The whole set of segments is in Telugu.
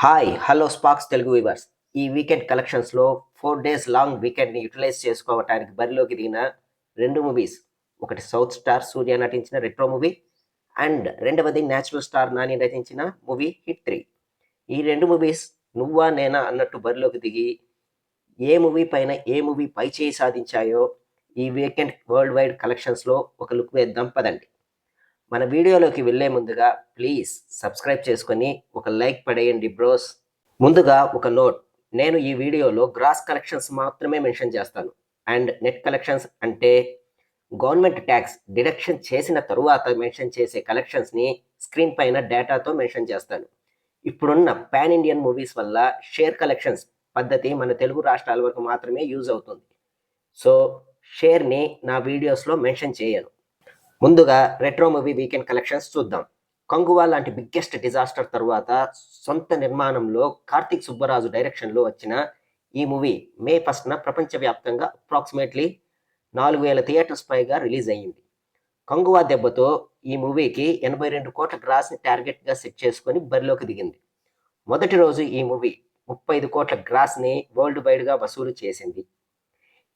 Hi hello Sparks Telugu weavers. ఈ వీకెండ్ కలెక్షన్స్లో 4 days లాంగ్ వీకెండ్ని యూటిలైజ్ చేసుకోవటానికి బరిలోకి దిగిన రెండు మూవీస్. ఒకటి సౌత్ స్టార్ సూర్య నటించిన రెట్రో మూవీ అండ్ రెండవది న్యాచురల్ స్టార్ నాని నటించిన మూవీ హిట్ 3. ఈ రెండు మూవీస్ నువ్వా నేనా అన్నట్టు బరిలోకి దిగి ఏ మూవీ పైన ఏ మూవీ పై చేయి సాధించాయో ఈ వీకెండ్ వరల్డ్ వైడ్ కలెక్షన్స్లో ఒక లుక్ వేద్దాం పదండి. మన వీడియోలోకి వెళ్ళే ముందుగా ప్లీజ్ సబ్స్క్రైబ్ చేసుకొని ఒక లైక్ పడేయండి బ్రోస్. ముందుగా ఒక నోట్, నేను ఈ వీడియోలో గ్రాస్ కలెక్షన్స్ మాత్రమే మెన్షన్ చేస్తాను అండ్ నెట్ కలెక్షన్స్ అంటే గవర్నమెంట్ ట్యాక్స్ డిడక్షన్ చేసిన తరువాత మెన్షన్ చేసే కలెక్షన్స్ని స్క్రీన్ పైన డేటాతో మెన్షన్ చేస్తాను. ఇప్పుడున్న పాన్ ఇండియన్ మూవీస్ వల్ల షేర్ కలెక్షన్స్ పద్ధతి మన తెలుగు రాష్ట్రాల వరకు మాత్రమే యూజ్ అవుతుంది. సో షేర్ని నా వీడియోస్లో మెన్షన్ చేయను. ముందుగా రెట్రో మూవీ వీకెండ్ కలెక్షన్స్ చూద్దాం. కంగువా లాంటి బిగ్గెస్ట్ డిజాస్టర్ తరువాత సొంత నిర్మాణంలో కార్తిక్ సుబ్బరాజు డైరెక్షన్లో వచ్చిన ఈ మూవీ మే 1న ప్రపంచవ్యాప్తంగా అప్రాక్సిమేట్లీ 4,000 థియేటర్స్ పైగా రిలీజ్ అయ్యింది. కంగువా దెబ్బతో ఈ మూవీకి 82 కోట్ల గ్రాస్ని టార్గెట్గా సెట్ చేసుకొని బరిలోకి దిగింది. మొదటి రోజు ఈ మూవీ 35 కోట్ల గ్రాస్ని వరల్డ్ వైడ్గా వసూలు చేసింది.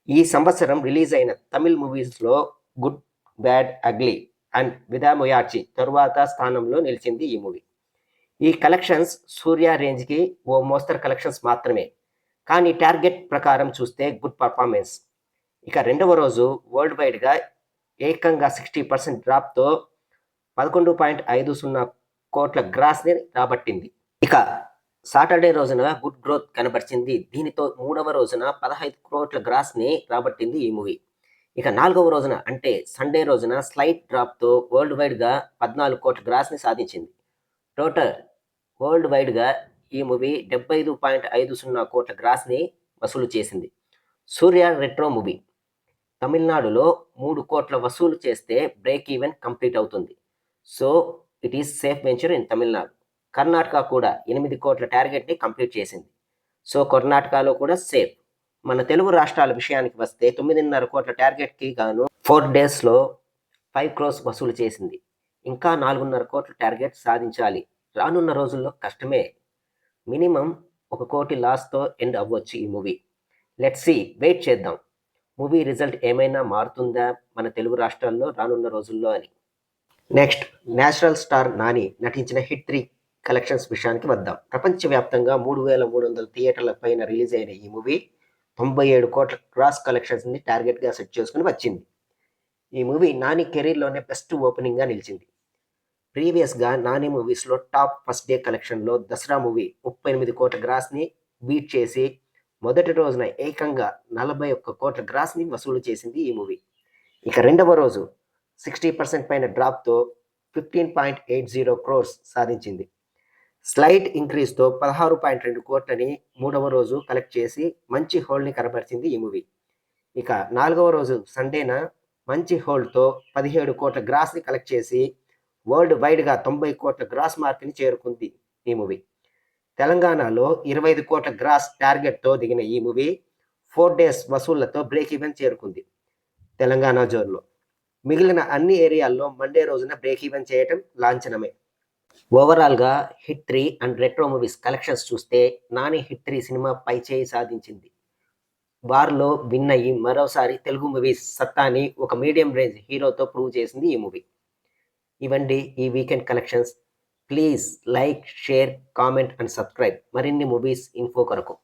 ఈ సంవత్సరం రిలీజ్ అయిన తమిళ్ మూవీస్లో గుడ్ బ్యాడ్ అగ్లీ అండ్ విదా మొయార్చి తరువాత స్థానంలో నిలిచింది ఈ మూవీ. ఈ కలెక్షన్స్ సూర్య రేంజ్కి ఓ మోస్తరు కలెక్షన్స్ మాత్రమే, కానీ టార్గెట్ ప్రకారం చూస్తే గుడ్ పర్ఫార్మెన్స్. ఇక రెండవ రోజు వరల్డ్ వైడ్గా ఏకంగా 60% డ్రాప్తో 11.50 కోట్ల గ్రాస్ని రాబట్టింది. ఇక సాటర్డే రోజున గుడ్ గ్రోత్ కనబరిచింది. దీనితో మూడవ రోజున 15 కోట్ల గ్రాస్ని రాబట్టింది ఈ మూవీ. ఇక నాలుగవ రోజున అంటే సండే రోజున స్లైట్ డ్రాప్తో వరల్డ్ వైడ్గా 14 కోట్ల గ్రాస్ని సాధించింది. టోటల్ వరల్డ్ వైడ్గా ఈ మూవీ 75.50 కోట్ల గ్రాస్ని వసూలు చేసింది. సూర్య రెట్రో మూవీ తమిళనాడులో 3 కోట్ల వసూలు చేస్తే బ్రేక్ ఈవెన్ కంప్లీట్ అవుతుంది. So it is safe venture in Tamil Nadu. Karnataka కూడా 8 కోట్ల టార్గెట్ని కంప్లీట్ చేసింది. సో కర్ణాటకలో కూడా సేఫ్. మన తెలుగు రాష్ట్రాల విషయానికి వస్తే 9.5 కోట్ల టార్గెట్కి గాను 4 daysలో 5 crores వసూలు చేసింది. ఇంకా 4.5 కోట్ల టార్గెట్ సాధించాలి. రానున్న రోజుల్లో కష్టమే. మినిమం 1 కోటి లాస్తో ఎండ్ అవ్వచ్చు ఈ మూవీ. లెట్స్ సీ, వెయిట్ చేద్దాం. మూవీ రిజల్ట్ ఏమైనా మారుతుందా మన తెలుగు రాష్ట్రాల్లో రానున్న రోజుల్లో అని. నెక్స్ట్, న్యాచురల్ స్టార్ నాని నటించిన హిట్ 3 కలెక్షన్స్ విషయానికి వద్దాం. ప్రపంచవ్యాప్తంగా 3,300 థియేటర్ల పైన రిలీజ్ అయిన ఈ మూవీ 97 కోట్ల క్రాస్ కలెక్షన్స్ని టార్గెట్గా సెట్ చేసుకుని వచ్చింది. ఈ మూవీ నాని కెరీర్లోనే బెస్ట్ ఓపెనింగ్గా నిలిచింది. ప్రీవియస్గా నాని మూవీస్లో టాప్ ఫస్ట్ డే కలెక్షన్లో దసరా మూవీ 38 కోట్ల గ్రాస్ని బీట్ చేసి మొదటి రోజున ఏకంగా 41 కోట్ల గ్రాస్ని వసూలు చేసింది ఈ మూవీ. ఇక రెండవ రోజు 60% పైన డ్రాప్తో 15.80 crores సాధించింది. స్లైట్ ఇంక్రీజ్తో 16.2 కోట్లని మూడవ రోజు కలెక్ట్ చేసి మంచి హోల్డ్ని కనబరిచింది ఈ మూవీ. ఇక నాలుగవ రోజు సండేన మంచి హోల్డ్తో 17 కోట్ల గ్రాస్ని కలెక్ట్ చేసి వరల్డ్ వైడ్గా 90 కోట్ల గ్రాస్ మార్క్ని చేరుకుంది ఈ మూవీ. తెలంగాణలో 25 కోట్ల గ్రాస్ టార్గెట్తో దిగిన ఈ మూవీ 4 days వసూళ్లతో బ్రేక్ ఈవెన్ చేరుకుంది తెలంగాణ జోన్లో. మిగిలిన అన్ని ఏరియాల్లో మండే రోజున బ్రేక్ ఈవెన్ చేయటం లాంఛనమే. ఓవరాల్గా hit 3 and retro movies collections చూస్తే నాని హిట్ 3 సినిమా పై చేయి సాధించింది. వార్లో విన్ అయ్యి మరోసారి తెలుగు మూవీస్ సత్తాని ఒక మీడియం రేంజ్ హీరోతో ప్రూవ్ చేసింది ఈ మూవీ. ఇవండి ఈ weekend collections. Please like, share, comment and subscribe మరిన్ని మూవీస్ ఇన్ఫో కొరకు.